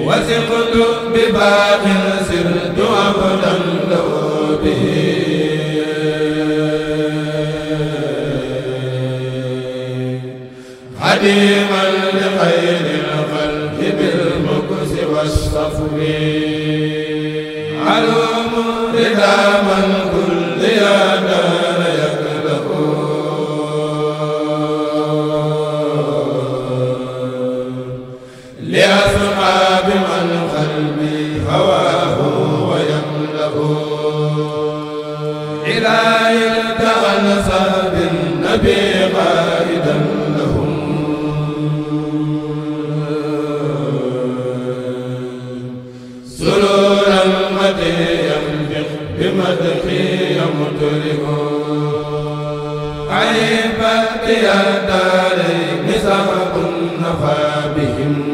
وثقت بباق سرت عبدا له به خديما لخير الخلق بالمكس والصفو علوم رضا من كل يدار يكله لأصحاب من قلبي هواه ويمله إلى التقى صحب النبي قائدا لهم سرورا مدي يمدح بمدحي يمتلك عيبت يا دارين سحب النفى بهم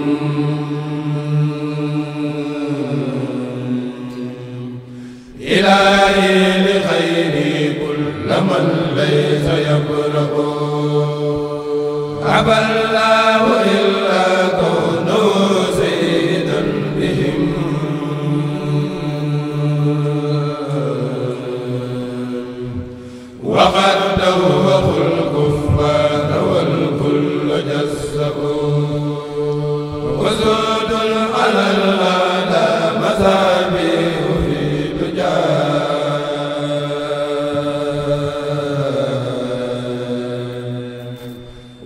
إلهي لخيري كل من ليس يبرق أبى الله إلا كونه سيدا بهم وقد دوخوا الكفار والكل جسبوا وزود على الأعداء مسابيح في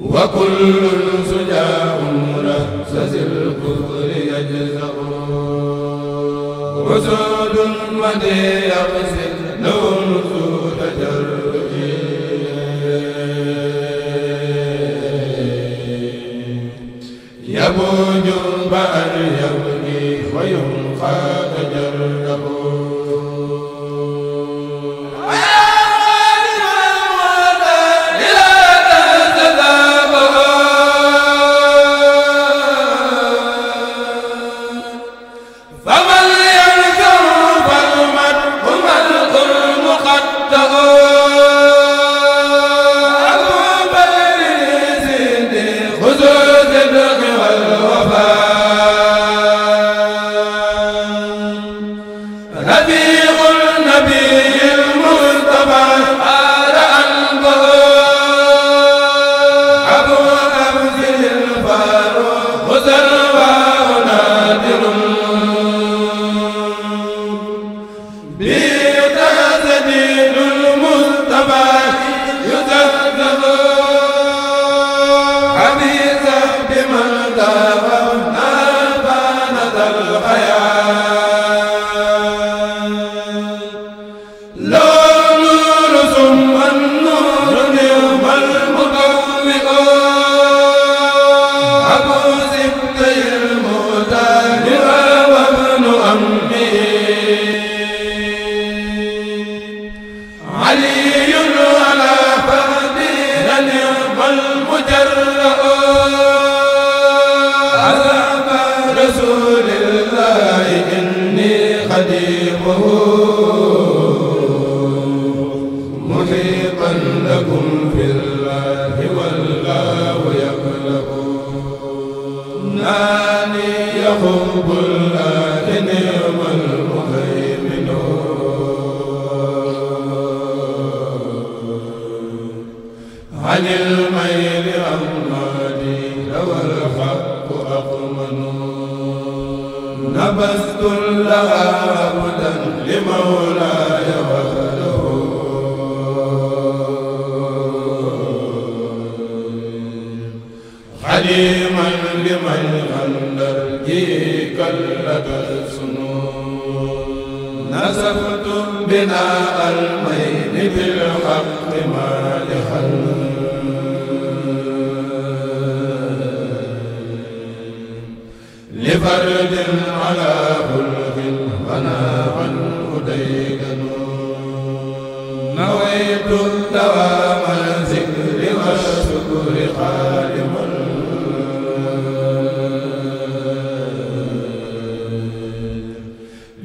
وكل سجاع رأسس الكفر يجزع وسود مدي يقصد لون سود جرعي يبوج بأن يبني وينقى تجربه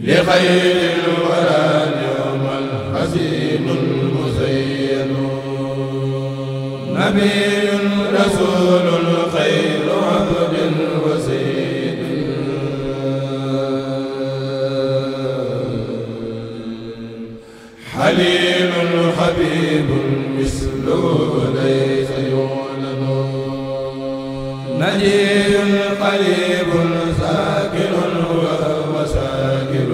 لخير الورى يوم الحسين المزين نبي رسول خير عبد وسيد جميل حبيب مثله ليس يعلن نجي قريب ساكن وهو ساكن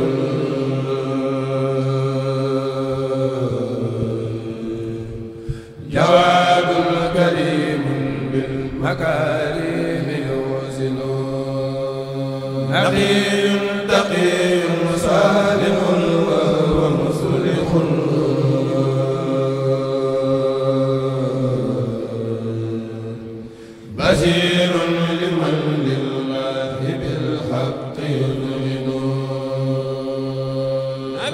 جواد كريم بالمكارم يوزن نقي تقي صالح وهو مصلح بشير لمن لله بالحق يؤمن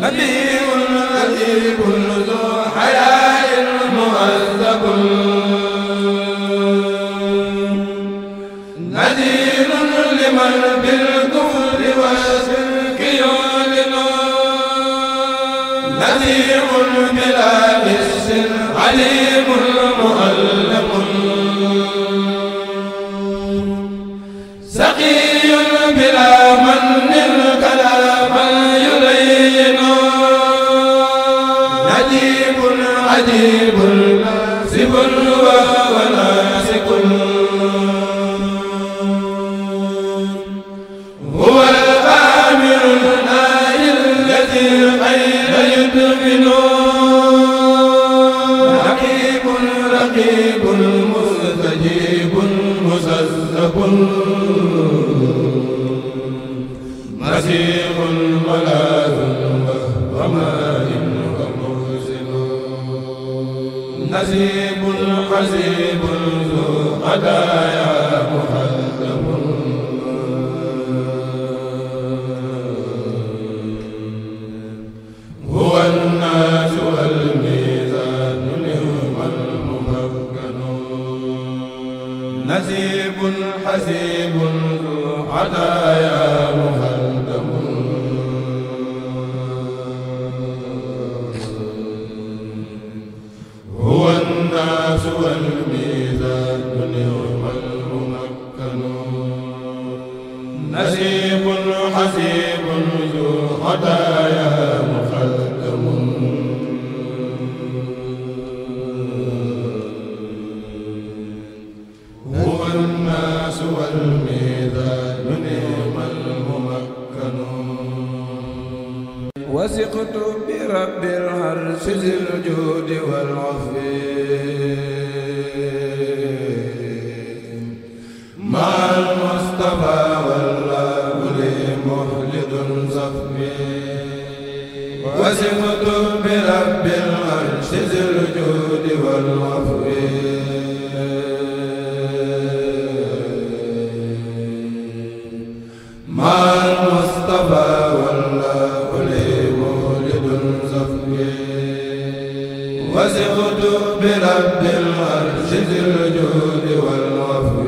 نبي أديب ذو حياء مهذب نذير لمن بالكفر والشرك يعلن نذير بلا غش عليم مؤلم سقي بلا من الكلام يلين نجيب عجيب ناسب وناسك هو الآمر الناهي الذي غير يدمن رقيب مستجيب مسذب مسيح ملاذ ومائن ومرسل نسيب حسيب ذو هدايا مخدم هو الناس والميزان نعم الممكن نسيب حسيب ذو هدايا مخدم هو الناس والميزان نعم الممكن نسيب حسيب ذو هدايا مخدم هو الناس والميزان نعم الممكن وثقت برب العرش ذي الجود والعفو مع المصطفى والله لي مخلد صفي وثقت برب العرش ذي الجود والعفو مع المصطفى والله لي مولد صفي وثقت برب العرش ذي الجود والعفو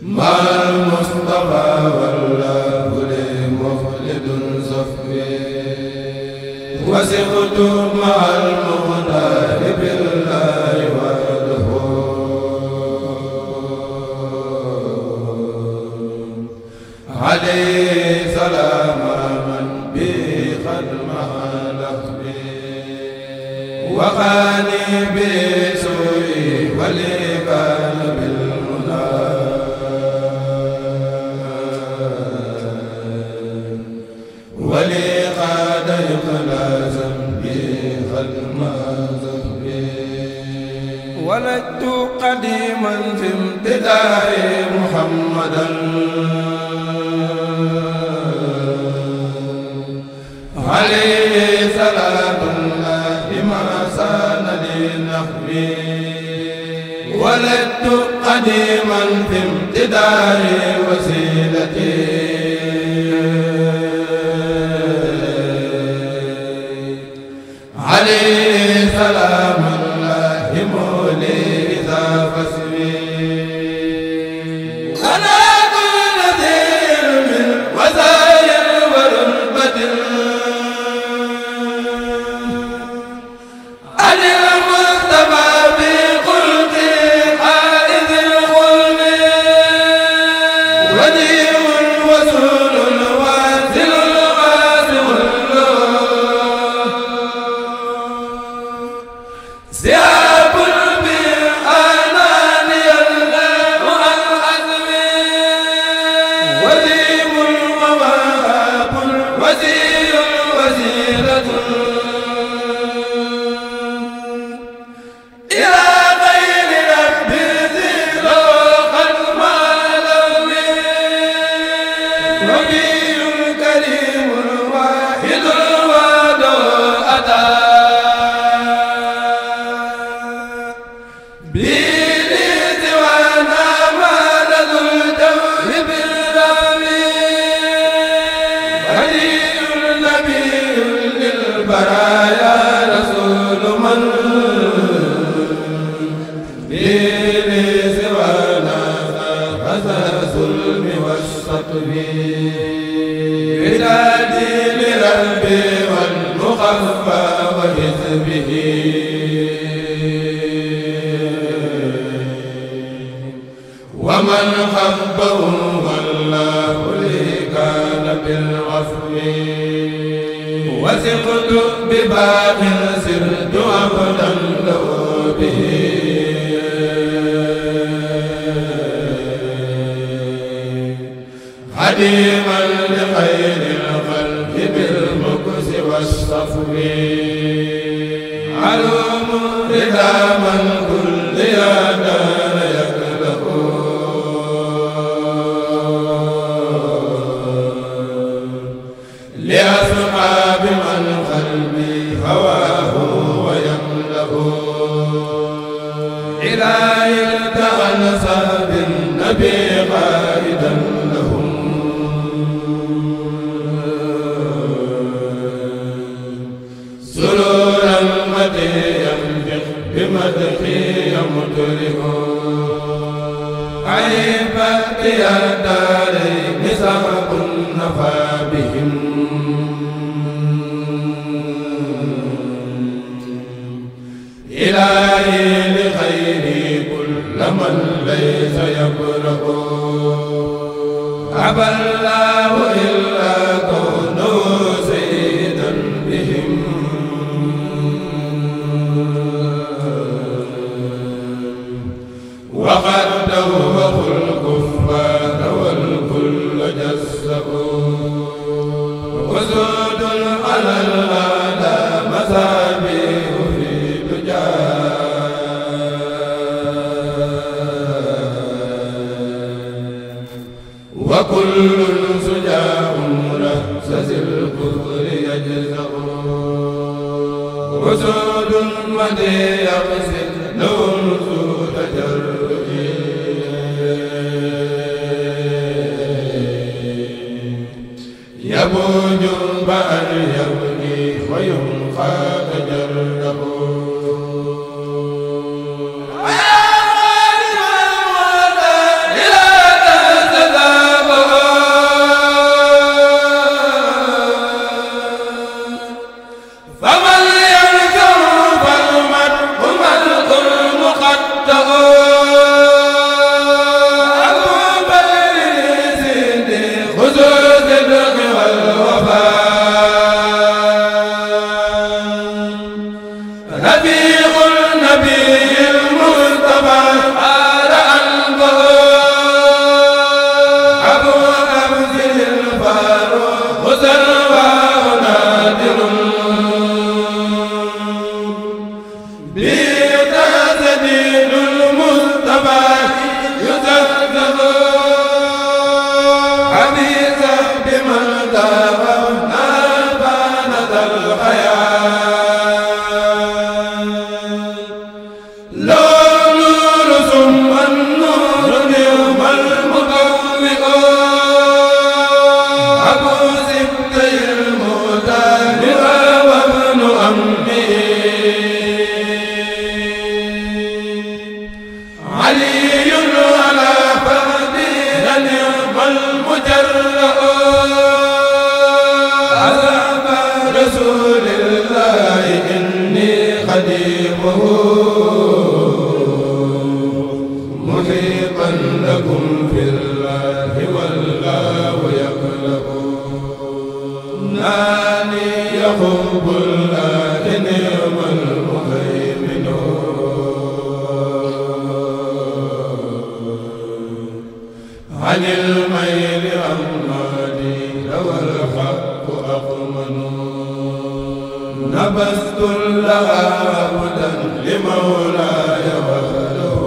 مع المصطفى والله لي مولد صفي وثقت مع المختار بالله وحده عليه سلام من به خدمها لخبي وخاني بسوء ولي كان بالمنى ولي قاد إخلاصا به خدمها لخبي ولدت قديما في امتداء محمدا عليه صلاة الله ما سان لي نحبي ولدت قديما في امتداء وسيلتي عليه سلام الله مولي إذا فسوي أنا كل نذير من وزايا ورنبة وديع وسول أذى الظلم والسطو ودادي لربي والمخفى وحزبه ومن حبه والله لي كان بالعفو وثقت بباق سرت عبدا له به خديما لخير الخلق بالمكس والصفو علوم رضا من كل يدار يكله لأصحاب من قلبي هواه ويملأ إلى التأنس بالنبي قائدا لهم سرورا مديا بمدحي يمتلئ عيب يا دارين سحق نفى بهم إلهي لخيري كل من ليس يبرأ أبى الله إلا كونه سيدا بهم وقد دوخوا الكفار والكل جسدوا وزود على الأعداء مسابيح في دجال وكل سجاء رأسس الكفر يجزأ وزود مدي يقصد لون سود تجرد يبوج بأن يبني وينقى تجرده عن الميل أمادي والحق أقمن نبذت لها عبدا لمولاي وحده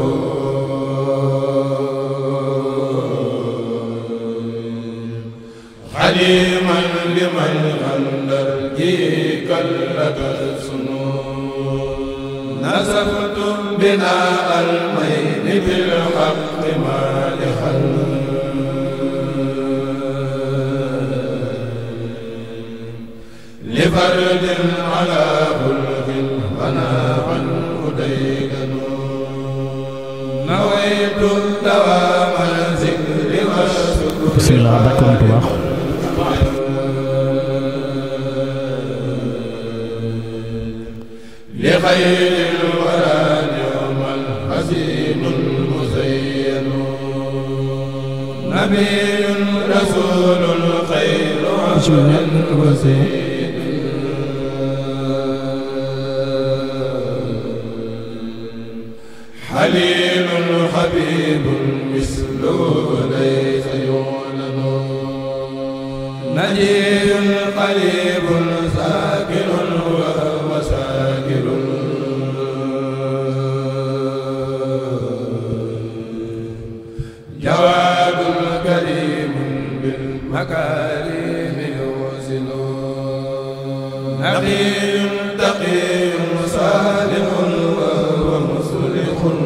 حليما لمن غندر كلة السنون نسفت بناء الميل بالحق مالحا لفرد على خلق وناع عنه ديدن نويت الدوام ذكر bismillah d'accord bu baax. li xayril waraa yawmal hasiinul muzayyan nabiyyun rasuulul xayru abdan wa xaliilun xabiibun misluhu laysa yu'lad najiyyun qariibun saakirun wa huwa saakirun jawaadun kariimun bil makaarimi yusilu naqiyyun taqiyyun saalihun wa huwa muslihun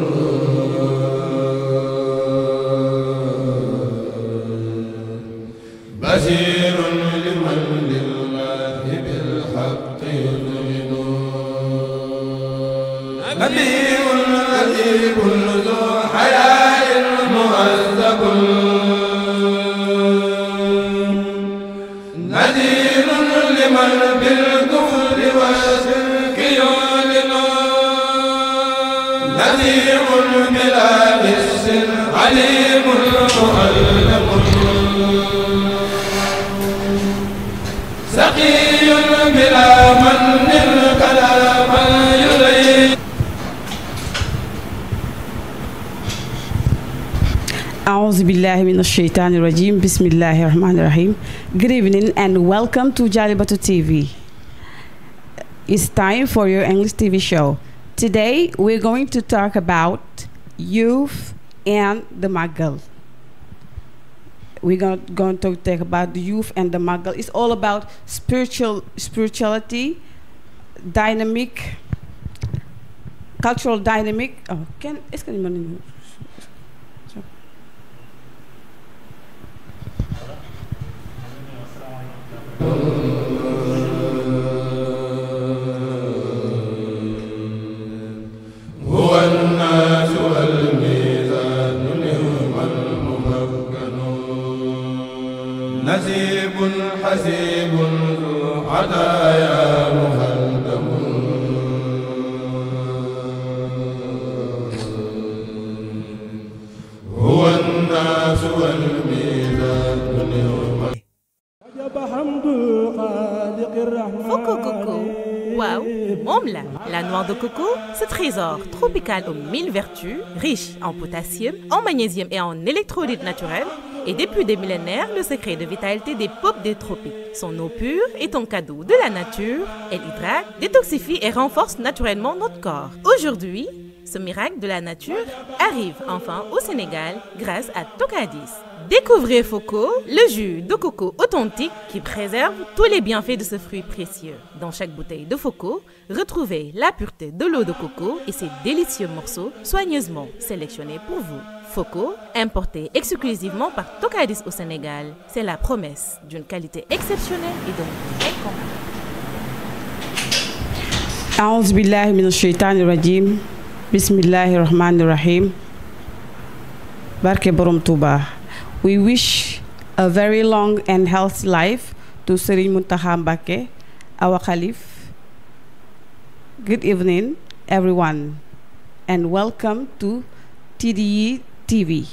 basiirun liman lillahi bil haqqi yudhinu nabiyyun adibun zu hayaa'in mu'azzabun nadirun liman bil kufri wa shirki yudhinu nadirun bila hissin alimun mu'allamun saqiyun bila mannin kalaman yulay. A'udhu billahi minash shaitanir rajim. Bismillahir rahmanir rahim. Good evening and welcome to Jalibatu TV. It's time for your English TV show. Today we're going to talk about youth and the Magal. We're going to talk about the youth and the Magal. It's all about spirituality, dynamic, cultural dynamic. Oh, est-ce que huwa an-naas wal miizaan ni'mal mumakkanu nasiibun hasiibun zu hadaaya muhaddamun huwa an-naas wal miizaan ni'mal. Coco Coco, waouh, moom la noix de coco, ce trésor tropical aux 1000 vertus, riche en potassium, en magnésium et en électrolytes naturels, et depuis des millénaires, le secret de vitalité des peuples des tropiques. Son eau pure est un cadeau de la nature, elle hydrate, détoxifie et renforce naturellement notre corps. Aujourd'hui, ce miracle de la nature arrive enfin au Sénégal grâce à Tocadis. Découvrez Foco, le jus de coco authentique qui préserve tous les bienfaits de ce fruit précieux. Dans chaque bouteille de Foco, retrouvez la pureté de l'eau de coco et ses délicieux morceaux soigneusement sélectionnés pour vous. Foco, importé exclusivement par Tocadis au Sénégal, c'est la promesse d'une qualité exceptionnelle et donc incomparable. A'udhu billahi minash shaitanir rajim. Bismillahir rahmanir rahim. Barke Borom Touba. We wish a very long and healthy life to Serigne Mountakha Mbacké, our Khalif. Good evening, everyone, and welcome to TDE TV.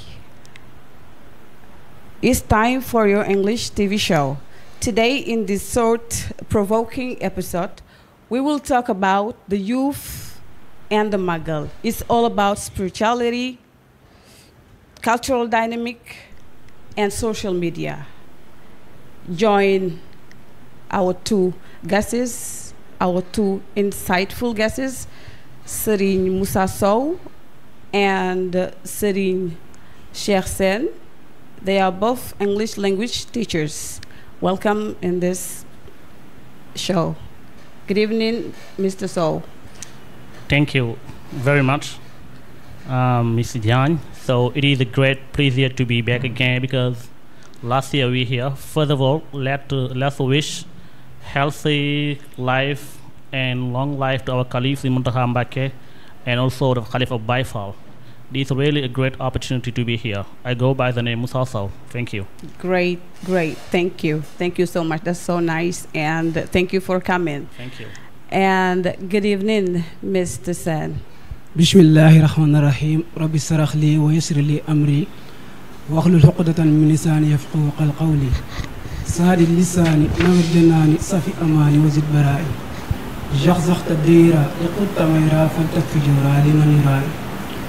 It's time for your English TV show. Today, in this short, provoking episode, we will talk about the youth and the Magal. It's all about spirituality, cultural dynamic, and social media. Join our two guests, our two insightful guests, Serigne Moussa Sow and Serigne Cheikh Sen. They are both English language teachers. Welcome in this show. Good evening, Mr. Sow. Thank you very much, Mr. Jan. So it is a great pleasure to be back again because last year we here. First of all, let's wish healthy life and long life to our Khalif Mountakha Mbacké and also the Khalif of Baye Fall. It's really a great opportunity to be here. I go by the name Musaso. Thank you. Great, great. Thank you. Thank you so much. That's so nice. And thank you for coming. Thank you. And good evening, Mr. Sen. Bismillahi rahmani rahim. Rabbi sarah li wa yassir li amri. Wahlul 'uqdatan min lisani yafqahu qawli. Sadi lisani nawir janani safi amani wa zid bara'i. Jakhzakhta dira liqut tamayra faltakfi jurali man yurali.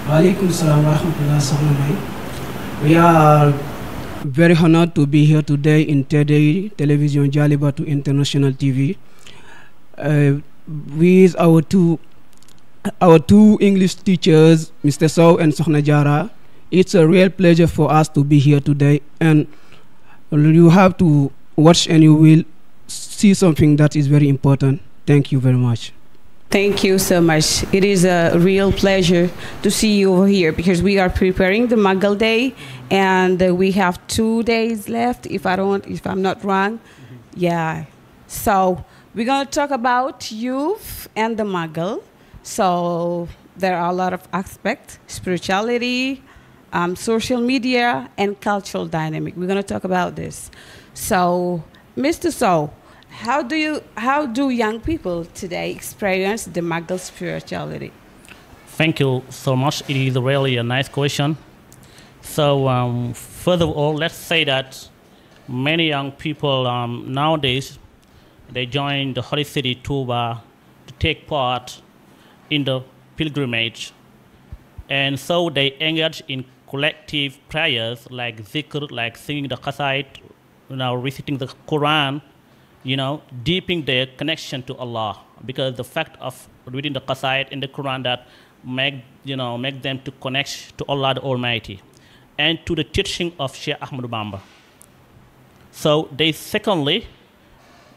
Walaikum salam wa rahmatullahi. We are very honored to be here today in Tedei Television Jalibatu International TV with our two English teachers, Mr. Sow and Sokhna Jara. It's a real pleasure for us to be here today, and you have to watch and you will see something that is very important. Thank you very much. Thank you so much. It is a real pleasure to see you over here because we are preparing the Magal Day, and we have 2 days left, if I'm not wrong. Yeah. So we're going to talk about youth and the Magal. So there are a lot of aspects: spirituality, social media, and cultural dynamic. We're going to talk about this. So, Mr. Sow, how do young people today experience the Magal spirituality? Thank you so much. It is really a nice question. So, first of all, let's say that many young people nowadays, they join the holy city Touba to take part in the pilgrimage. And so they engage in collective prayers like zikr, like singing the qasaid, reciting the Quran, deepening their connection to Allah, because the fact of reading the qasaid in the Quran that make them to connect to Allah the Almighty and to the teaching of Sheikh Ahmad Bamba. So they secondly,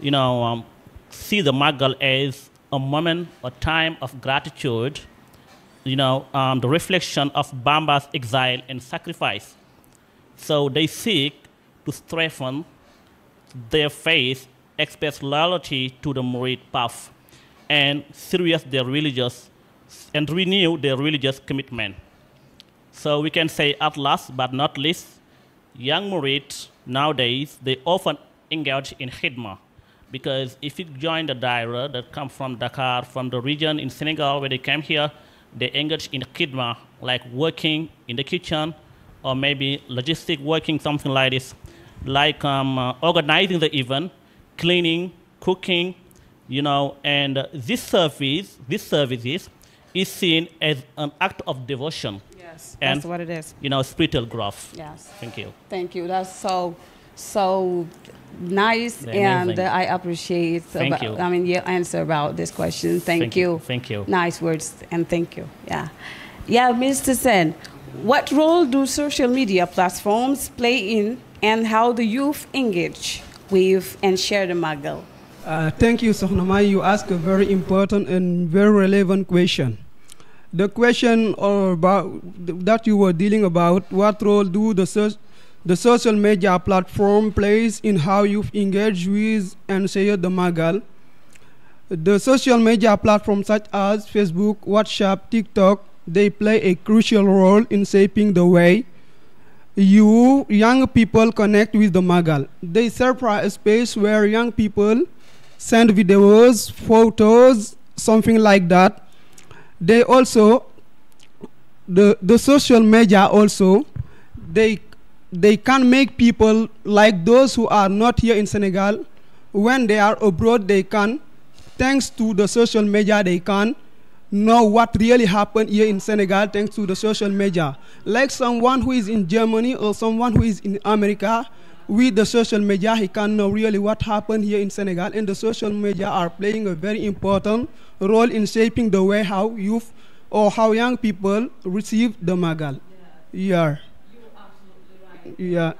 see the Magal as a moment, a time of gratitude, the reflection of Bamba's exile and sacrifice. So they seek to strengthen their faith, express loyalty to the Murid path, and renew their religious commitment. So we can say at last but not least, young Murids nowadays, they often engage in khidmah, because if you join the daira that come from Dakar, from the region in Senegal where they came here, they engage in khidmah, like working in the kitchen, or maybe logistic working, something like this, like organizing the event, cleaning, cooking, and this services is seen as an act of devotion. Yes, and, that's what it is. Spiritual growth. Yes. Thank you. Thank you. That's so nice, and I appreciate your answer about this question. Thank you. Thank you. Nice words, and thank you. Yeah, Mr. Sen, what role do social media platforms play in, and how do youth engage with and share the Magal? Thank you, Sohnamai. You asked a very important and very relevant question. The question that you were dealing about, what role do the social media platform plays in how you engage with and share the Magal? The social media platforms such as Facebook, WhatsApp, TikTok, they play a crucial role in shaping the way young people connect with the Magal. They serve a space where young people send videos, photos, something like that. They also, the social media also, they can make people like those who are not here in Senegal, when they are abroad, they can, thanks to the social media, they can know what really happened here in Senegal thanks to the social media. Like someone who is in Germany or someone who is in America, with the social media, he can know really what happened here in Senegal, and the social media are playing a very important role in shaping the way how youth or how young people receive the Magal. Yeah. Yeah.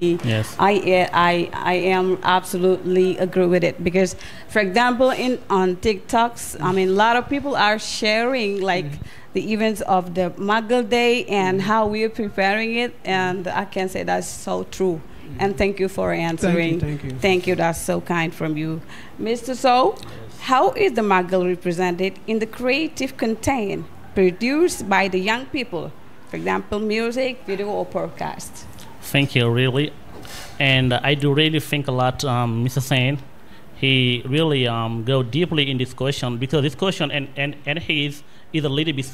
Yes. I am absolutely agree with it, because, for example, on TikToks, a lot of people are sharing like the events of the Magal Day and how we are preparing it, and I can say that's so true. And thank you for answering. Thank you. Thank you. That's so kind from you, Mr. So. How is the Magal represented in the creative content produced by the young people? For example, music, video, or podcast. Thank you, really. And I do really think a lot, Mr. Sain. He really go deeply in this question because this question and his is a little bit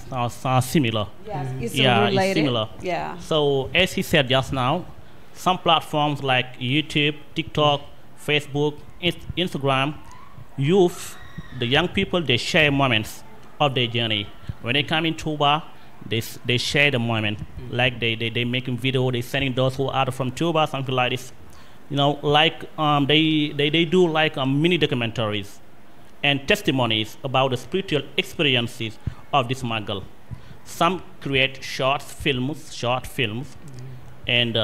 similar. Yes, it's It's related. similar. Yeah. So as he said just now, some platforms like YouTube, TikTok, Facebook, Instagram, youth, the young people, they share moments of their journey. When they come in Tuba, they share the moment. Like they making video, they sending those who are from Tuba, something like this. You know, like they do like mini documentaries and testimonies about the spiritual experiences of this Magal. Some create short films, and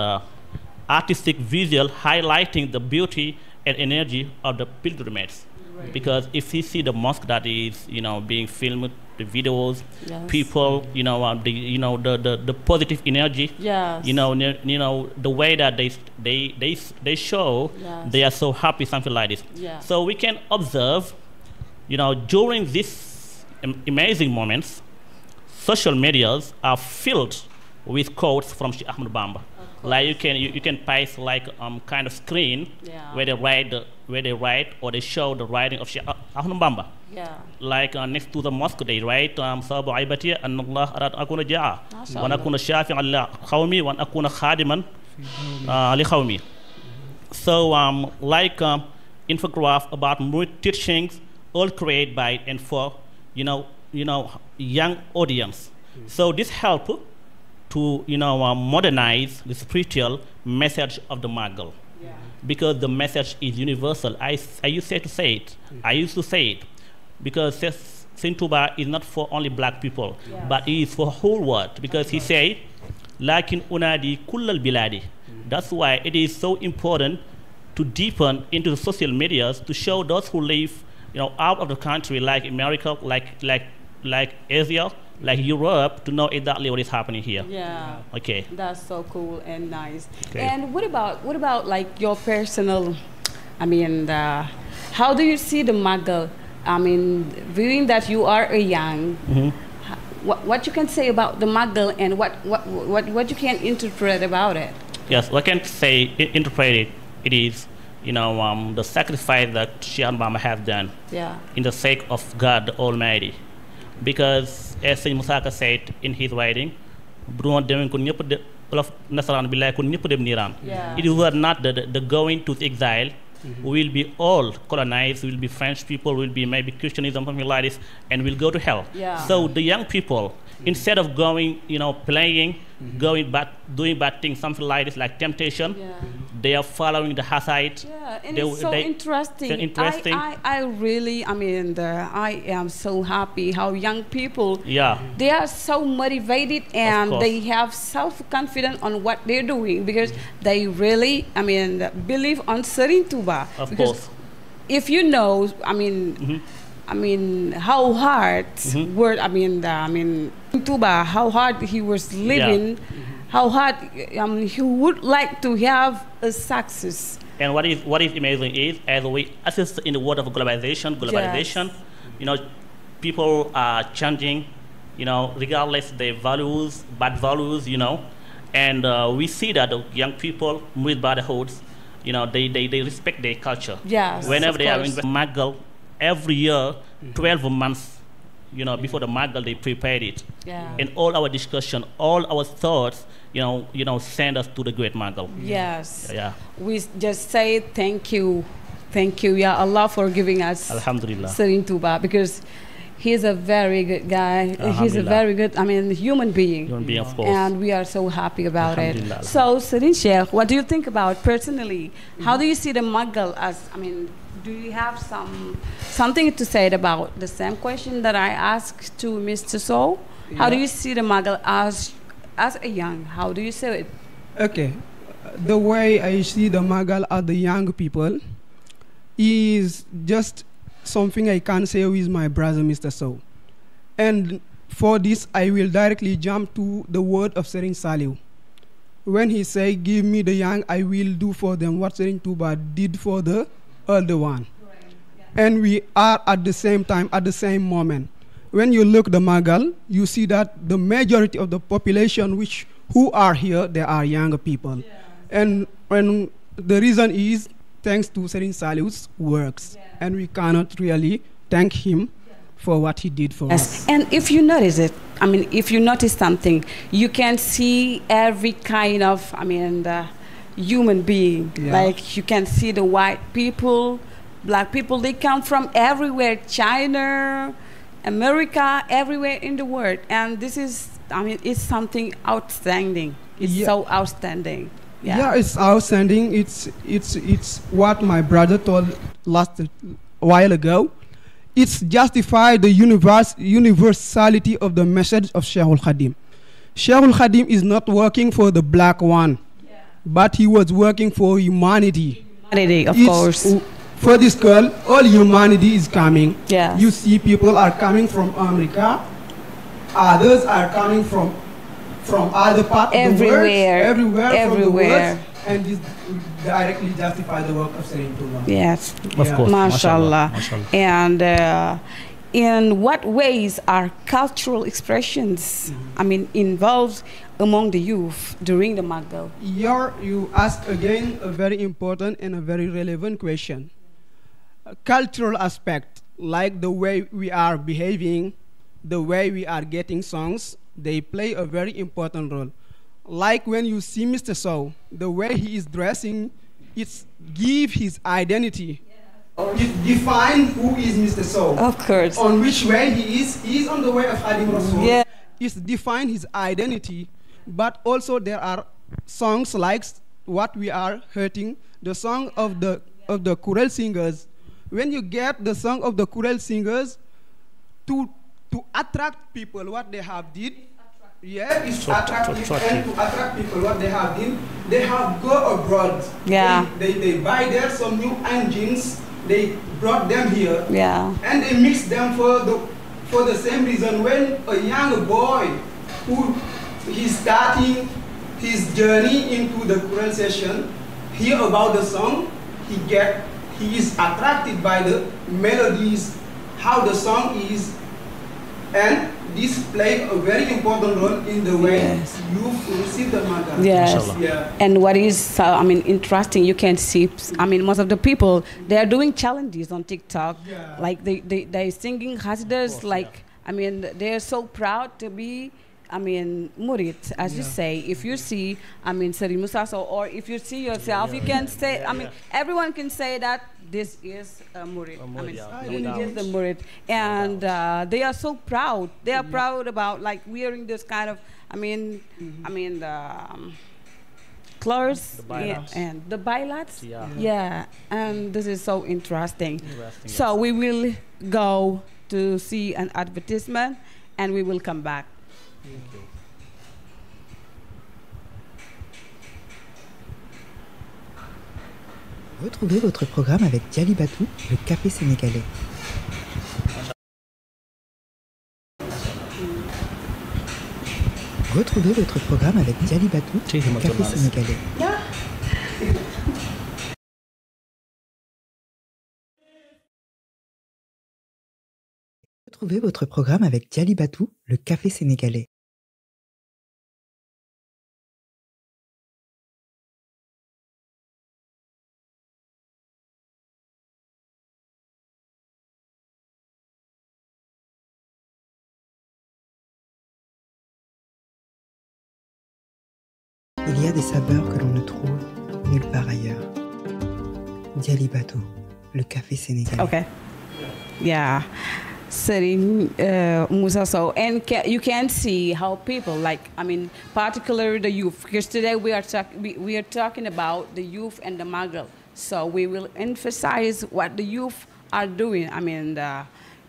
artistic visual highlighting the beauty and energy of the pilgrimage. Right. Because if you see the mosque that is, being filmed, the videos, Yes. people, the positive energy, Yes. the way that they show, Yes. they are so happy, something like this. Yeah. So we can observe, during these amazing moments, social medias are filled with quotes from Sheikh Ahmed Bamba. Like you can paste like kind of screen Yeah. where they write or they show the writing of Sheikh Ahmed Bamba. Yeah. Like next to the mosque they write sababu aibati an Allah arad akuna jaa Masha wa Allah. nakuna shafi'an li qawmi wa akuna khadiman li qawmi. So infograph about more teachings all created by and for young audience. So this help to modernize the spiritual message of the Magal. Yeah. Because the message is universal. I used to say it. I used to say it because Saint Touba is not for only black people, Yes. but it is for whole world. Because he said, "Lakin unadi kullal biladi." That's why it is so important to deepen into the social medias to show those who live, out of the country, like America, like Asia, like Europe, to know exactly what is happening here. Yeah. Okay. That's so cool and nice. Okay. And what about like your personal? How do you see the Magal? Viewing that you are a young, what you can say about the Magal and what you can interpret about it? Yes, I can say interpret it. It is, the sacrifice that Sheikh Bamba has done Yeah. in the sake of God the Almighty. Because as Saint Musaka said in his writing, Yeah. it was not the going to exile. Will be all colonized, will be French people, will be maybe Christianism, something like this, and will go to hell. Yeah. So the young people, instead of going, playing, going back, doing bad things, something like this, like temptation, Yeah. they are following the hazard. Yeah, and They- it's so they- interesting. so interesting. I really, I am so happy how young people, Yeah. they are so motivated and course. they have self-confidence on what they're doing because they really, believe on Serin Touba. Of Because course. if you know, how hard were, Touba, how hard he was living, how hard he would like to have a success. And what is amazing is, as we assist in the world of globalization, people are changing, regardless their values, bad values, and we see that the young people with brotherhoods, they respect their culture. Yes, Whenever of they are in course. Magal, every year, 12 months, before the Magal, they prepared it. Yeah. And all our discussion, all our thoughts, send us to the great Magal. Yes. Yeah. We just say thank you, Ya Allah, for giving us Alhamdulillah. Serin Touba because he's a very good guy. He's a Alhamdulillah. very good, human being. Human being, of course. And we are so happy about it. Alhamdulillah. So, Serin Sheikh, what do you think about personally? How do you see the Magal as, do you have something to say about the same question that I asked to Mr. So? How do you see the Magal as a young? How do you see it? Okay, the way I see the Magal as the young people is just something I can say with my brother, Mr. So. And for this, I will directly jump to the word of Serin Saliu. When he say, "Give me the young, I will do for them what Serin Touba did for the elder one." And we are at the same time, at the same moment. when you look the Magal, you see that the majority of the population who are here, they are younger people. And the reason is thanks to Serin Salih's works. And we cannot really thank him for what he did for us. And if you notice it, I mean, if you notice something, you can see every kind of, I mean, the human being. Like you can see the white people, black people, they come from everywhere, China, America, everywhere in the world. And this is, I mean, it's something outstanding. It's so outstanding. Yeah, it's outstanding. It's what my brother told a while ago. It's justified the universality of the message of Sheikh al-Khadim. Sheikh al-Khadim is not working for the black one, but he was working for humanity. Humanity, of course. For this girl, all humanity is coming. Yeah. You see people are coming from America, others are coming from other parts of the world, everywhere from the world, and this directly justify the work of Serin Touba. Yes, of course. Mashallah. And in what ways are cultural expressions, I mean, involved among the youth during the Magal? You ask again a very important and a very relevant question. A cultural aspect, like the way we are behaving, the way we are getting songs, they play a very important role. Like when you see Mr. Sow, the way he is dressing, it gives his identity. It defines who is Mr. Sow. Of course. On which way he is on the way of Khadim Rasul. Yeah. It defines his identity. But also there are songs like what we are hearing, the song of the choral singers. When you get the song of the choral singers, to attract people, what they have did, it's attractive. And to attract people, what they have did, they have go abroad. Yeah. They buy there some new engines, they brought them here. Yeah. And they mix them for the same reason. When a young boy who is starting his journey into the choral session, hear about the song, he is attracted by the melodies, how the song is, and this plays a very important role in the way you receive the Magal. Yes. Yeah. And what is, I mean, interesting, you can see, I mean, most of the people, they are doing challenges on TikTok. Yeah. Like they're singing Hasidas, like, I mean, they're so proud to be, I mean, murid, as you say. If you see, I mean, Serin Musa, or if you see yourself, you can say, I mean, everyone can say that this is a murid. I mean, this is the murid. And they are so proud. They are proud about, like, wearing this kind of, I mean, the clothes and the bailats. Yeah. And this is so interesting. So we will go to see an advertisement, and we will come back. Retrouvez votre programme avec Diali Batou, le café sénégalais. Retrouvez votre programme avec Diali Batou, le café sénégalais. Retrouvez votre programme avec Diali Batou, le café sénégalais. Il y a des saveurs que l'on ne trouve nulle part ailleurs. Diali Batou, le café sénégalais. Okay. Yeah. Serin Musa Sow, and you can see how people, like, I mean, particularly the youth, because today we are talking about the youth and the Magal. So we will emphasize what the youth are doing, I mean,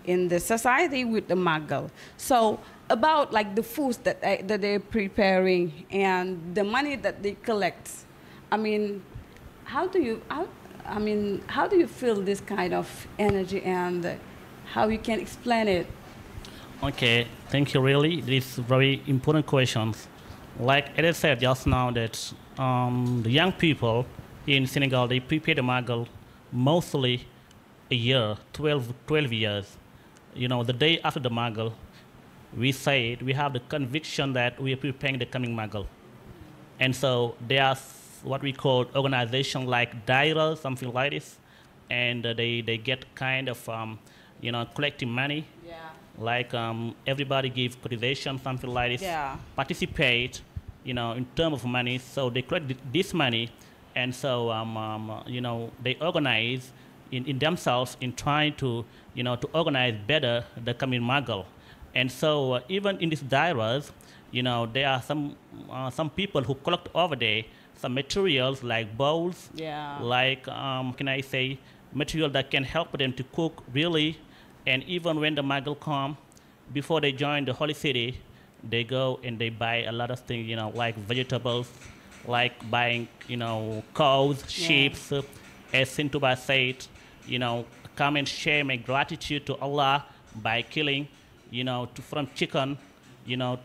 in the society with the Magal. So about, like, the foods that they're preparing and the money that they collect. I mean, how do you feel this kind of energy, and how you can explain it? Okay, thank you. Really, these very important questions. Like I said just now, that the young people in Senegal, they prepare the Magal mostly a year, 12 years. the day after the Magal, we said we have the conviction that we are preparing the coming Magal. And so there's what we call organization like Daira, something like this, and they get kind of collecting money. Yeah. Like everybody give cotisation, something like this. Yeah. Participate, in terms of money. So they collect this money, and so they organize in themselves in trying to to organize better the coming Magal. And so even in these dairas, there are some people who collect over there some materials like bowls, Yeah. like can I say material that can help them to cook really. And even when the Magal come, before they join the holy city, they go and they buy a lot of things, like vegetables, like buying, cows, sheep, as Sintuba said, come and share my gratitude to Allah by killing, from chicken,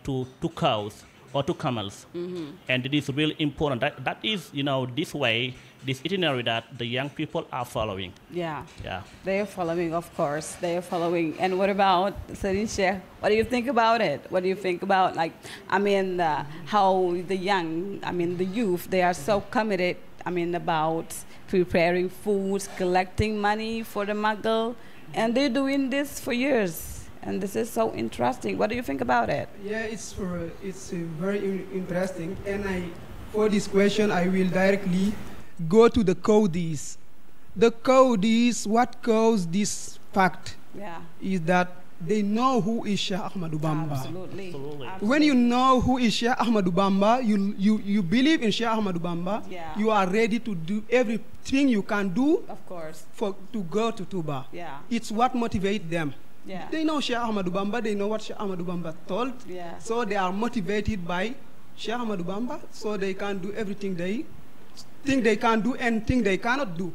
to cows or to camels. And it is really important. That is, this way, this itinerary that the young people are following. Yeah. Yeah. They are following, of course. They are following. And what about Sarisha? What do you think about it? What do you think about, how the young, the youth, they are so committed, about preparing foods, collecting money for the Magal, and they're doing this for years. And this is so interesting. What do you think about it? Yeah, it's very interesting. And for this question, I will directly go to the codies. The codies, what caused this fact is that they know who is Sheikh Ahmadou Bamba. Absolutely. When you know who is Sheikh Ahmadou Bamba, you believe in Sheikh Ahmadou Bamba, you are ready to do everything you can do, of course, to go to Touba. Yeah. It's what motivates them. Yeah. They know Sheikh Ahmadou Bamba, they know what Sheikh Ahmadou Bamba told, so they are motivated by Sheikh Ahmadou Bamba, so they can do everything they think they can do and think they cannot do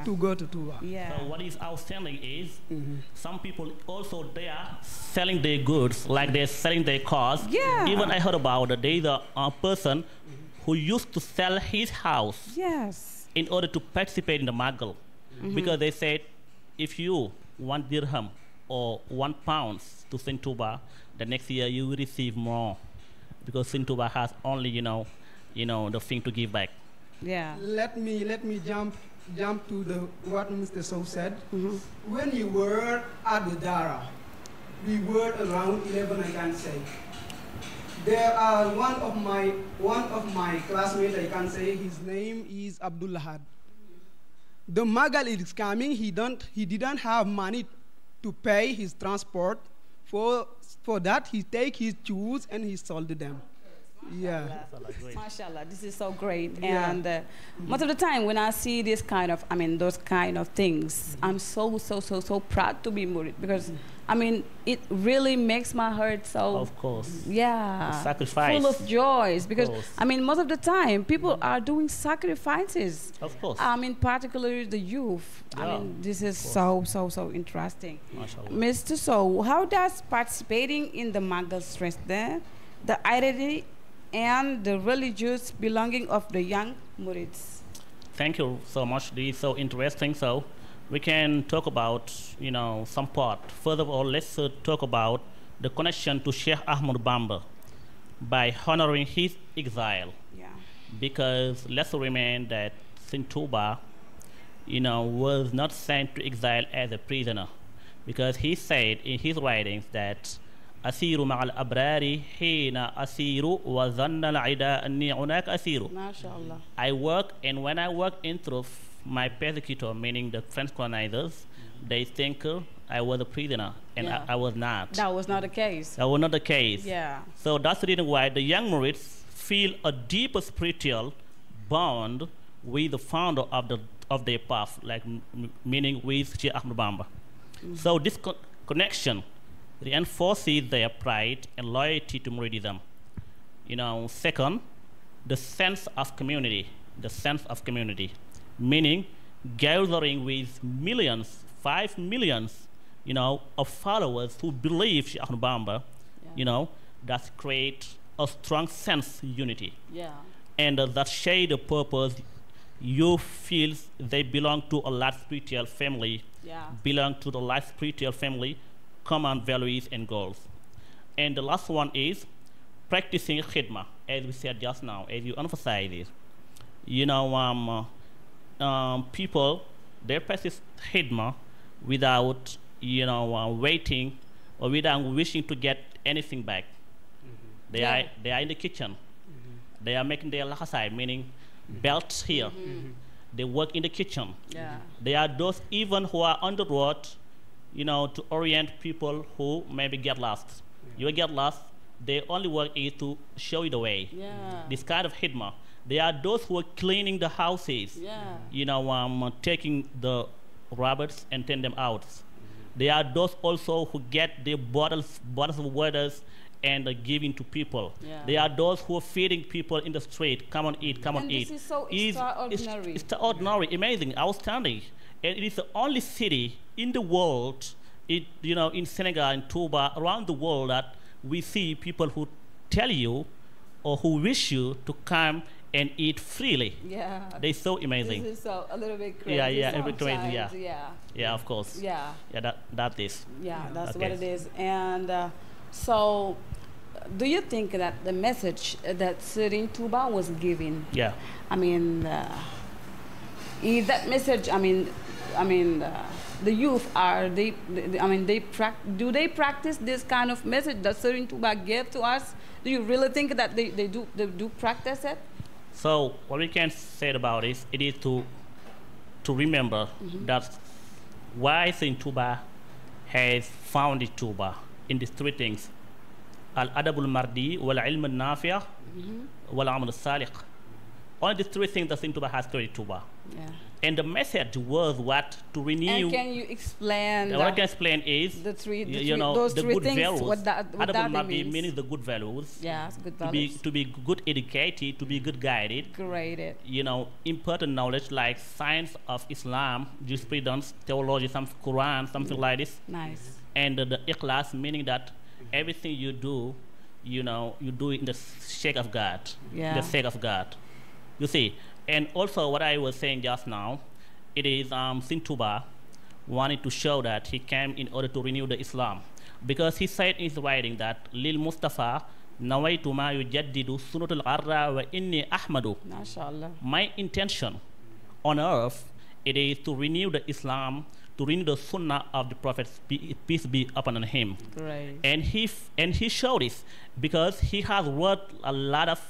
to go to Touba. Yeah. So what is outstanding is some people also they are selling their goods, like they're selling their cars. Yeah. Even I heard about there's a person who used to sell his house in order to participate in the Magal. Because they said, if you want dirham or £1 to Saint Touba, the next year you will receive more, because Saint Touba has only the thing to give back. Yeah. Let me jump to what Mr. Sow said. When you were at the Dara, we were around 11, I can say. There are one of my classmates, I can say, his name is Abdullah. The Magal is coming. He didn't have money to pay his transport. For that, he take his shoes and he sold them. Yeah. Mashallah, this is so great. And most of the time when I see this kind of, those kind of things, I'm so proud to be Murid, because, it really makes my heart so... Of course. Yeah. Sacrifice. Full of joys, because, most of the time, people are doing sacrifices. Of course. Particularly the youth. Yeah. This is so interesting. Mashallah. Mr. So, how does participating in the Magal strengthen the identity and the religious belonging of the young Murids? Thank you so much. This is so interesting. So we can talk about some part. First of all, let's talk about the connection to Sheikh Ahmadou Bamba by honoring his exile. Yeah. Because let's remember that Saint Touba, was not sent to exile as a prisoner, because he said in his writings that أسير مع الأبرار حين أسير وظن العدا أني هناك أسير. MashaAllah. I work, and when I work in truth, my persecutor, meaning the French colonizers, they think I was a prisoner, and I was not. That was not the case. That was not the case. Yeah. So that's the reason why the young Murids feel a deeper spiritual bond with the founder of their path, like meaning with Sheikh Ahmadou Bamba. So this connection reinforces their pride and loyalty to Muridism. Second, the sense of community. Meaning gathering with millions, 5 millions, of followers who believe Sheikh Ahmadou Bamba, that create a strong sense of unity. Yeah. And that share the purpose. You feel they belong to a large spiritual family, belong to the large spiritual family, common values and goals. And the last one is practicing khidmah, as we said just now, as you emphasize it. You know, people, they practice khidmah without, waiting or without wishing to get anything back. They are in the kitchen. They are making their lahasai, meaning belts here. They work in the kitchen. They are those even who are on the road, to orient people who maybe get lost. You get lost, their only work is to show you the way. This kind of khidmah. They are those who are cleaning the houses. Taking the rabbits and turn them out. They are those also who get the bottles of waters and giving to people. They are those who are feeding people in the street. Come on, eat. Come on, eat. This is so extraordinary. It's extraordinary, amazing, outstanding. And it is the only city in the world, in Senegal, in Touba, around the world, that we see people who tell you or who wish you to come and eat freely. They're so amazing. This is so a little bit crazy. A bit crazy. Yeah, of course. That is. That's what it is. And so, do you think that the message that Serigne Touba was giving? I mean, that message. The youth do they practice this kind of message that Serigne Touba gave to us? Do you really think that they do practice it? So what we can say about it is to remember that why Serigne Touba has founded Touba in these three things: al-adabul mardi, wal-ilm al-nafi', wal-amal al-salih. Only these three things that Serigne Touba has created Touba. And the message was what? To renew. And can you explain? What I can explain is those three good things. Values. What that means the good values. Good values. To be good educated, to be good guided. Graded. Important knowledge like science of Islam, jurisprudence, theology, some Quran, something like this. Nice. And the ikhlas, meaning that everything you do, you do it in the sake of God. The sake of God. You see. And also what I was saying just now, it is Serigne Touba wanted to show that he came in order to renew the Islam. Because he said in his writing that Lil Mustafa nawaitu ma yujaddidu sunnatul gharra wa inni ahmadu. MashaAllah. My intention on earth, it is to renew the Islam, to renew the sunnah of the Prophet, peace be upon him. Great. And he showed this because he has wrote a lot of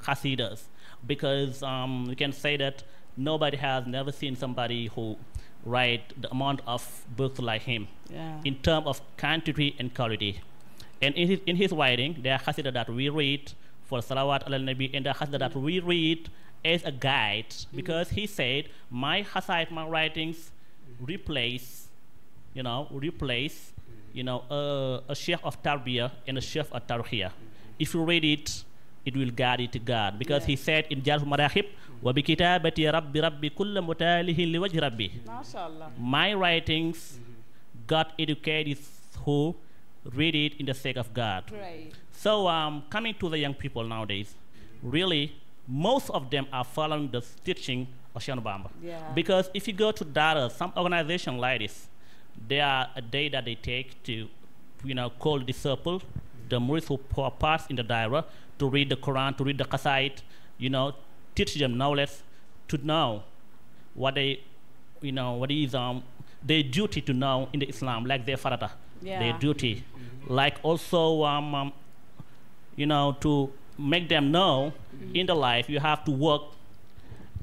qasidas. Because we can say that nobody has never seen somebody who write the amount of books like him in terms of quantity and quality. And in his writing, there are qasida that we read for salawat ala nabi, and there are qasida that we read as a guide, because he said my qasida, my writings replace a sheikh of tarbiyah and a sheikh of tarhiyah. If you read it, it will guide you to God, because he said in Jalf Marahib, wa bi kitabati rabbi kulla mutalihin li wajhi rabbi. MashaAllah. My writings got educated who read it in the sake of God. Great. So coming to the young people nowadays, really most of them are following the teaching of Sheikh Bamba. Because if you go to Dara, some organization like this, there are a day that they take to call disciple the Murids who are parts in the Daira to read the Quran, to read the Qasaid, teach them knowledge, to know what they, what is their duty to know in the Islam, like their farata, their duty. Like also, to make them know in the life you have to work,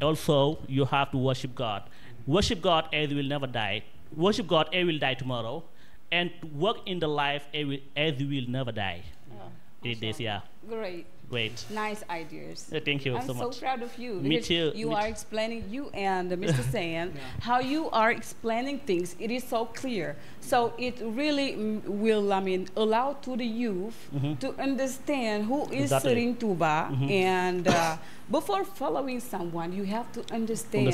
also you have to worship God. Worship God as you will never die. Worship God as you will die tomorrow. And to work in the life as you will never die. It is, Great. Nice ideas. Thank you so much. I'm so proud of you. Me too. You are explaining, you and Mr. Sayan, how you are explaining things. It is so clear. So it really will, allow to the youth to understand who is Serigne Touba. And before following someone, you have to understand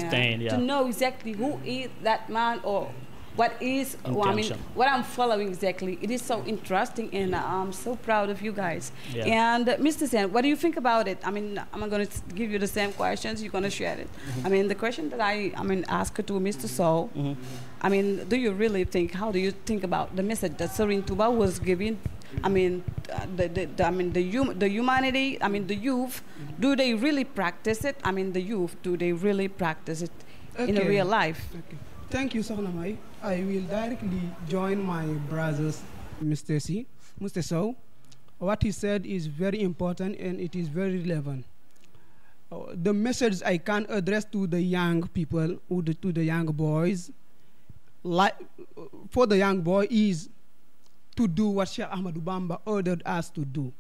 to know exactly who is that man or what is, well, I mean, what I'm following exactly. It is so interesting, and I'm so proud of you guys. Yeah. And Mr. Sen, what do you think about it? I mean, I'm going to give you the same questions. You're going to share it. I mean, the question that I mean, asked to Mr. So, I mean, do you really think? How do you think about the message that Sorin Tuba was giving? I mean, the humanity. I mean, the youth. Do they really practice it? I mean, the youth. Do they really practice it in a real life? Okay. Thank you, Sohnamay. I will directly join my brothers, Mr. C. Mr. So, what he said is very important and it is very relevant. The message I can address to the young people, to the young boys, for the young boy is to do what Sheikh Ahmadou Bamba ordered us to do.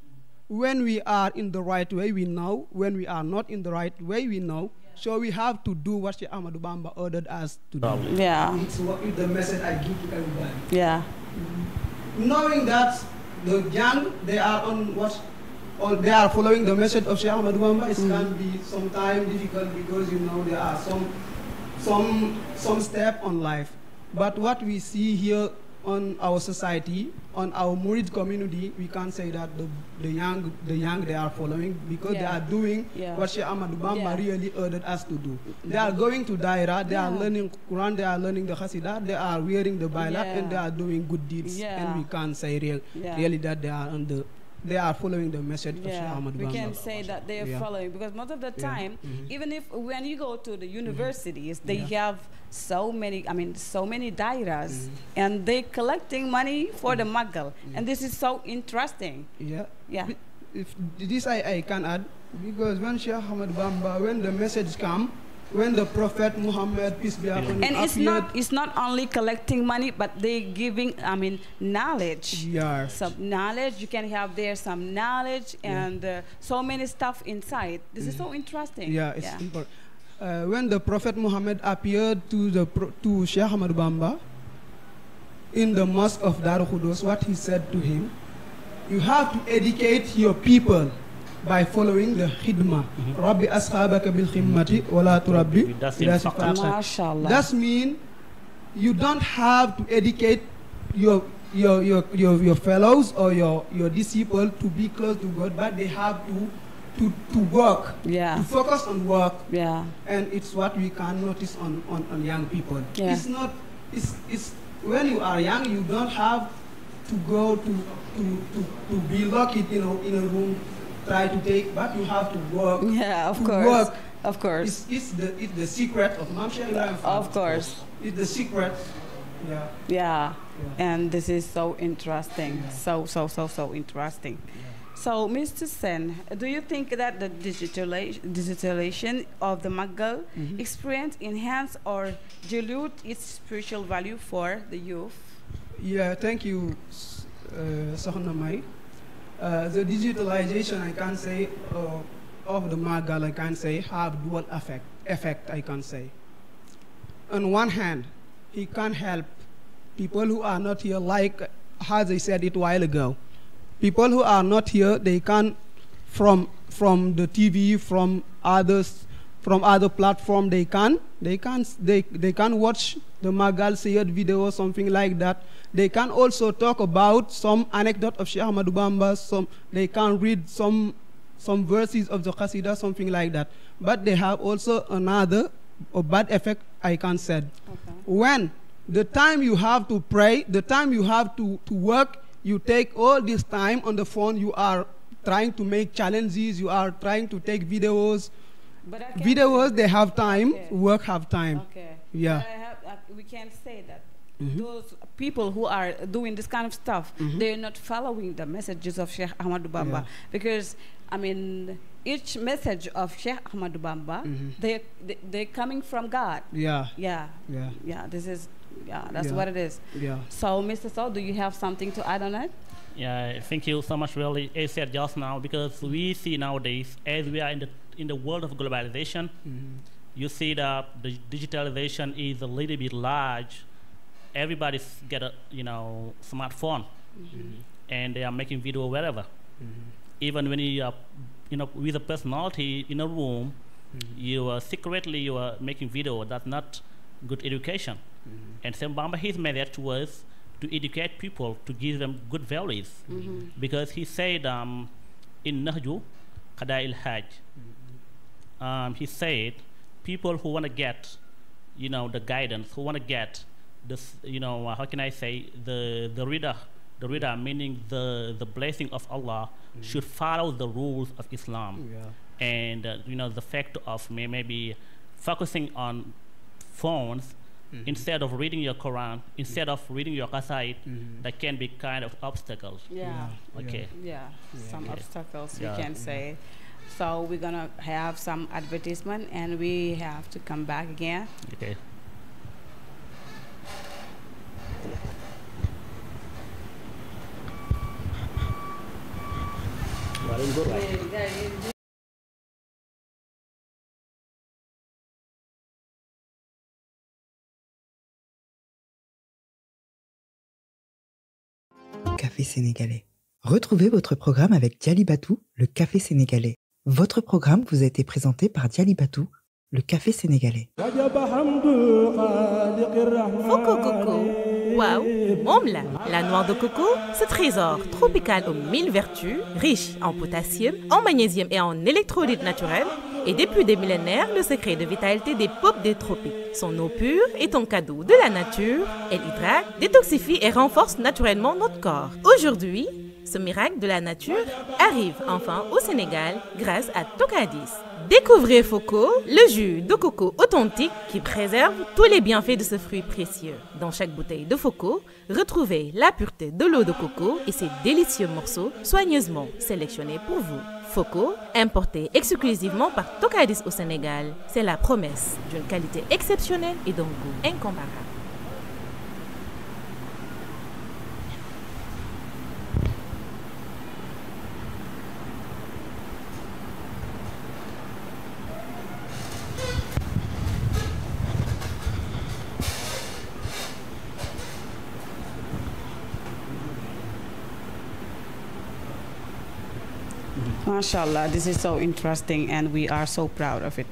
When we are in the right way, we know. When we are not in the right way, we know. So we have to do what Sheikh Ahmadou Bamba ordered us to do. Yeah. It's the message I give to everybody. Yeah. Knowing that the young, they are on what, or they are following the message of Sheikh Ahmadou Bamba, it can be sometimes difficult because you know there are some step on life. But what we see here on our society, on our Murid community, we can say that the young they are following because they are doing what Sheikh Ahmadou Bamba really ordered us to do. They are going to Daira, they are learning Quran, they are learning the Hasidah, they are wearing the Bailat, and they are doing good deeds. And we can't say really that they are following the message of Sheikh Ahmadou Bamba. We can say that they are following because most of the time, even if when you go to the universities, they have so many dairas, and they collecting money for the Magal, and this is so interesting. If this I can add, because when Sheikh Ahmadou Bamba, when the message come, when the Prophet Muhammad, peace be upon him, and it's not only collecting money, but they giving knowledge. Some knowledge, you can have there some knowledge and so many stuff inside. This is so interesting. It's important. When the Prophet Muhammad appeared to Sheikh Ahmadou Bamba in the mosque of Darul Khudus, what he said to him, you have to educate your people by following the khidmah. Rabbi ashabaka bil khimmati wala turabbi. That means you don't have to educate your fellows or your disciples to be close to God, but they have to work, to focus on work. And it's what we can notice on young people. It's when you are young, you don't have to go to be locked in a room, try to take, but you have to work. Of course. It's the secret of Mamsha Ibrahim. Of course. It's the secret. And this is so interesting. So interesting. So, Mr. Sen, do you think that the digitalization of the Magal experience enhance or dilute its spiritual value for the youth? Thank you, Sohnamay. The digitalization, I can say, of the Magal, I can say, have dual effect, I can say. On one hand, he can help people who are not here, like as I said it a while ago. People who are not here, they can, from the TV, from other platform, they can watch the Magal Sayyid video or something like that. They can also talk about some anecdote of Sheikh Ahmadou Bamba. They can read some verses of the Qasidah, something like that. But they have also another bad effect, I can say. When the time you have to pray, the time you have to work, you take all this time on the phone, you are trying to make challenges, you are trying to take videos. Videos, they have time, work have time. We can't say that. Those people who are doing this kind of stuff, they're not following the messages of Sheikh Ahmadou Bamba. Because, I mean, each message of Sheikh Ahmadou Bamba, they're coming from God. This is, that's what it is. So, Mr. So, do you have something to add on it? Thank you so much, really, as said just now, because we see nowadays, as we are in the world of globalization, you see that the digitalization is a little bit large. Everybody's get a smartphone, and they are making video wherever. Even when you are with a personality in a room, you are secretly making video. That's not good education. And Saint Bamba, his message was to educate people, to give them good values. Because he said in Nahju, Qada il-Hajj, he said, people who want to get, the guidance, who want to get this, how can I say, the rida, meaning the blessing of Allah, should follow the rules of Islam. And the fact of maybe focusing on phones instead of reading your Quran, instead of reading your qasaid, that can be kind of obstacles. Okay. Some obstacles, we can say. So we're gonna have some advertisement, and we have to come back again. Okay. Café sénégalais. Retrouvez votre programme avec Diali Batou, le café sénégalais. Votre programme vous a été présenté par Diali Batou, le café sénégalais. Foco Coco. Waouh, moom la noix de coco, ce trésor tropical aux 1000 vertus, riche en potassium, en magnésium et en électrolytes naturels, est depuis des millénaires le secret de vitalité des peuples des tropiques. Son eau pure est un cadeau de la nature. Elle hydrate, détoxifie et renforce naturellement notre corps. Aujourd'hui, ce miracle de la nature arrive enfin au Sénégal grâce à Tocadis. Découvrez Foco, le jus de coco authentique qui préserve tous les bienfaits de ce fruit précieux. Dans chaque bouteille de Foco, retrouvez la pureté de l'eau de coco et ses délicieux morceaux soigneusement sélectionnés pour vous. Foco, importé exclusivement par Tocadis au Sénégal, c'est la promesse d'une qualité exceptionnelle et d'un goût incomparable. MashaAllah, this is so interesting, and we are so proud of it.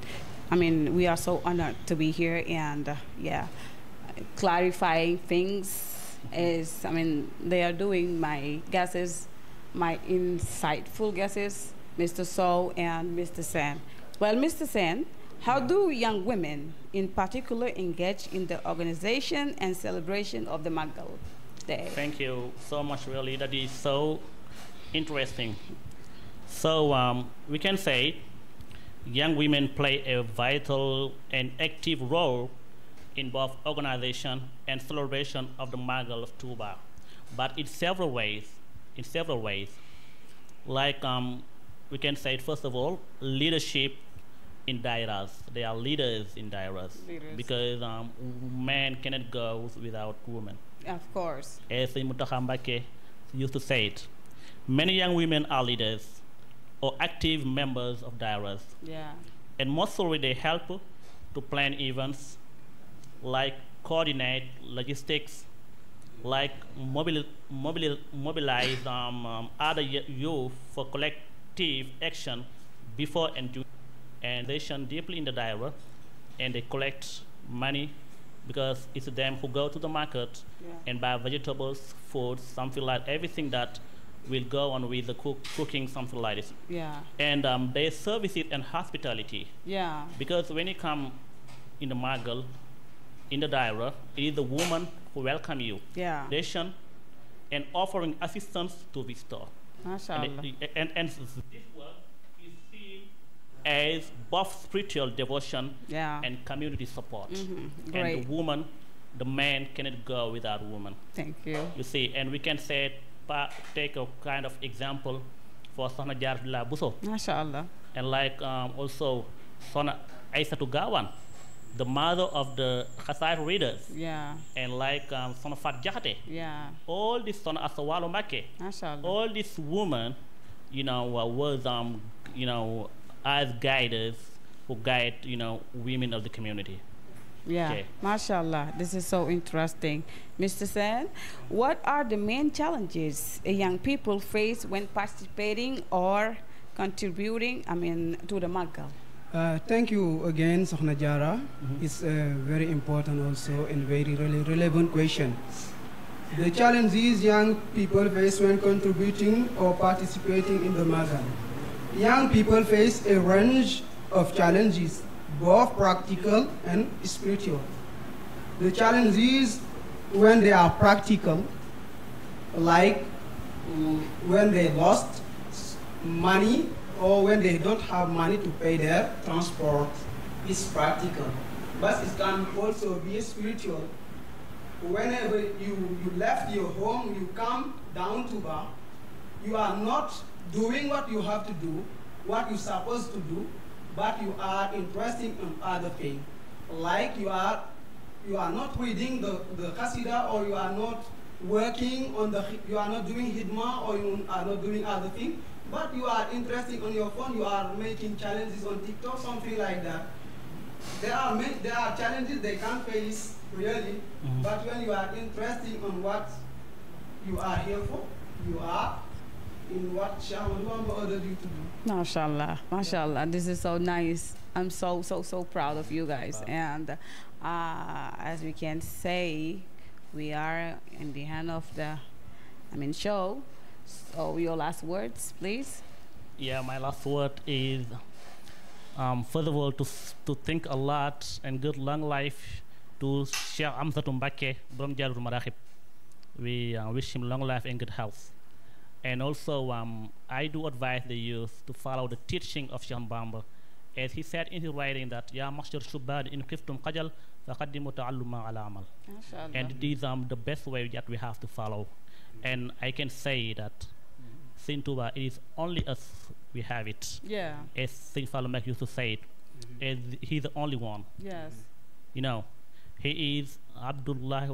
I mean, we are so honored to be here, and clarifying things is, they are doing my guesses, my insightful guesses, Mr. So and Mr. Sen. Well, Mr. Sen, how do young women in particular engage in the organization and celebration of the Magal Day? Thank you so much, really. That is so interesting. So we can say young women play a vital and active role in both organization and celebration of the Magal of Touba, but in several ways. Like we can say, first of all, leadership in dairas. They are leaders in dairas. Because men cannot go without women. Of course. As Mutaha Mbake used to say it, many young women are leaders or active members of dairas. And mostly they help to plan events, like coordinate logistics, like mobilize other youth for collective action before and during. And they shine deeply in the daira, and they collect money because it's them who go to the market and buy vegetables, food, something like everything that will go on with the cooking, something like this. And their services and hospitality. Because when you come in the Magal, in the daira, it is the woman who welcome you. They shun and offering assistance to visitor. And this work is seen as both spiritual devotion and community support. And the woman, the man cannot go without woman. Thank you. You see, and we can say, take a kind of example for Sohna Jaaratullahi Buso. MashaAllah. And like also Sohna Aissatou Gawane, the mother of the Qasaid readers. And like Sohna Fat Jaxate. All these Sohna Asta Walo Mbake. MashaAllah. All these women, was as guiders who guide, women of the community. MashaAllah, this is so interesting. Mr. Sen, what are the main challenges young people face when participating or contributing, to the Magal? Thank you again, Sokhna Jara. It's very important also and very relevant question. The challenges young people face when contributing or participating in the Magal. Young people face a range of challenges, both practical and spiritual. The challenges when they are practical, like when they lost money or when they don't have money to pay their transport, is practical. But it can also be spiritual. Whenever you left your home, you come down to Ba, you are not doing what you have to do, what you're supposed to do, but you are interested in other things. Like you are not reading the Qasida, or you are not working on you are not doing hidma, or you are not doing other things, but you are interested on your phone, you are making challenges on TikTok, something like that. There are challenges they can't face really, but when you are interested on what you are here for, you are in what Shahwalwamba ordered you to do. MashaAllah, MashaAllah. This is so nice. I'm so proud of you guys. Wow. And as we can say, we are in the end of the show. So your last words, please. Yeah, my last word is first of all to think a lot and good long life to Sheikh Amsatou Mbacké Borom Jaarul Marakhib. We wish him long life and good health. And also I do advise the youth to follow the teaching of Sheikh Bamba, as he said in his writing that Ya Mashar Shubad in Khiftum Qajal faqaddimu ta'alluma ala amal. And it is the best way that we have to follow. And I can say that Sintuba, it is only us we have it. Yeah. As Saint Falomek used to say it, as he's the only one. Yes. You know, he is Abdullah